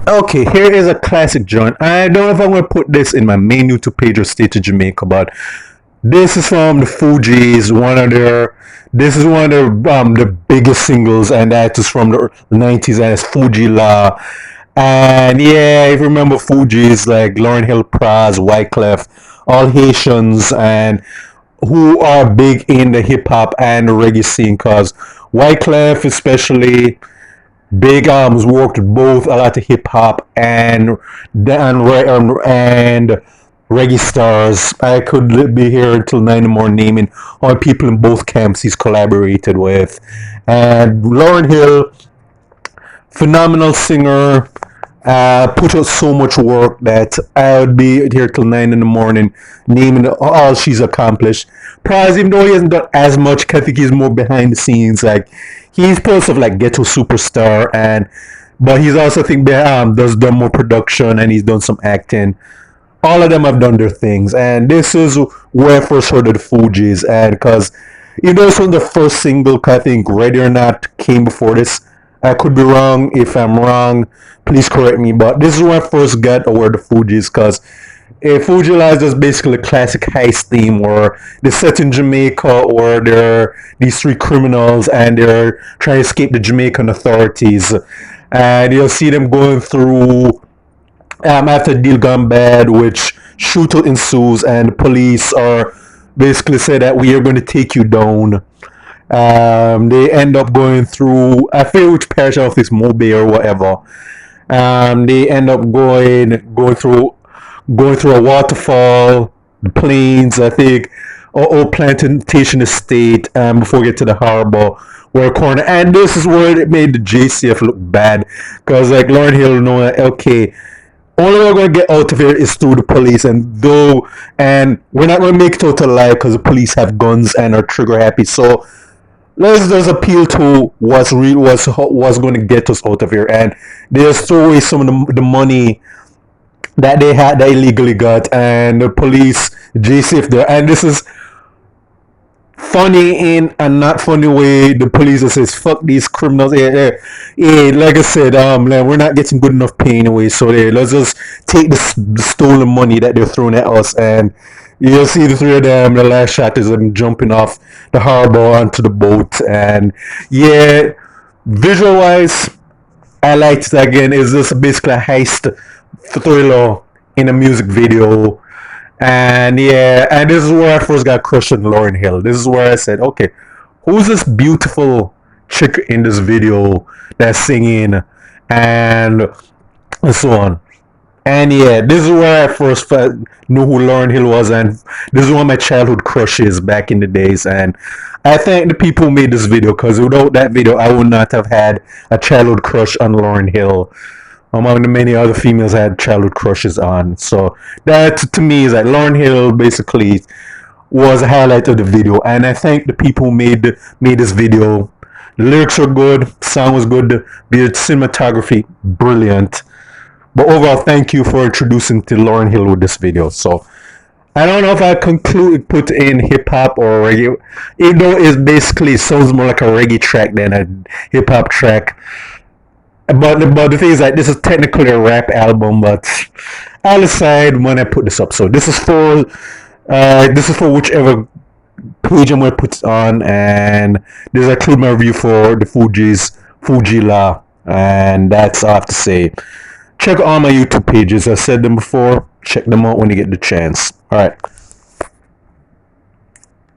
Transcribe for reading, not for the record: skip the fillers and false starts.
Okay, here is a classic joint. I don't know if I'm gonna put this in my main YouTube page or State of Jamaica, but this is from the Fugees. This is one of the biggest singles, and that is from the '90s, and it's Fuji La. And yeah, if you remember Fugees like Lauren Hill, Praz, Wyclef, all Haitians, and who are big in the hip hop and the reggae scene, cause Wyclef especially Big Arms worked both a lot of hip hop and reggae stars. I could be here until 9 in the morning naming all people in both camps he's collaborated with. And Lauren Hill, phenomenal singer, put out so much work that I would be here till 9 in the morning naming all she's accomplished. Prize, even though he hasn't done as much, I think he's more behind the scenes. Like he's part of like Ghetto Superstar, and but he's also I think does done more production and he's done some acting. All of them have done their things, and this is where I first heard of the Fugees, and because you know this was the first single, I think Ready or Not came before this. I could be wrong. If I'm wrong, please correct me. But this is when I first got aware of the Fugees, because Fuji Lies is basically a classic heist theme where they're set in Jamaica, or they're these three criminals and they're trying to escape the Jamaican authorities. And you'll see them going through after the deal gone bad, which shootout ensues, and the police are basically say that we are going to take you down. They end up going through I forget which parish of this Mobe or whatever. They end up going through a waterfall, the plains, I think, or plantation estate, before we get to the harbor, where corner, and this is where it made the JCF look bad, because like Lauren Hill know that okay, only way we're gonna get out of here is through the police, and we're not gonna make it out alive because the police have guns and are trigger happy. So let's just appeal to what's going to get us out of here, and they just throw away some of the money that they had that illegally got, and the police JCF there, and this is funny in a not funny way. The police just says fuck these criminals. Like I said, like, we're not getting good enough pay anyway, so let's just take the stolen money that they're throwing at us. And you'll see the three of them. The last shot is them jumping off the harbor onto the boat, and yeah, visual wise, I liked it. Again, it's just basically a heist thriller in a music video. And yeah, and this is where I first got crushed on Lauren Hill. This is where I said, okay, who's this beautiful chick in this video that's singing, and so on. And yeah, this is where I first knew who Lauren Hill was, and this is one of my childhood crushes back in the days. And I thank the people who made this video, because without that video, I would not have had a childhood crush on Lauren Hill, among the many other females I had childhood crushes on. So that to me is like Lauren Hill basically was a highlight of the video, and I thank the people who made this video. The lyrics are good, sound was good, the cinematography brilliant. But overall, thank you for introducing to Lauren Hill with this video. So I don't know if I put in hip hop or reggae, even though it sounds more like a reggae track than a hip hop track. But the thing is that this is technically a rap album, but I'll decide when I put this up. So this is for whichever page I'm gonna put it on, and this is include my review for the Fugees, Fuji La, and that's all I have to say. Check out all my YouTube pages. I said them before. Check them out when you get the chance. All right.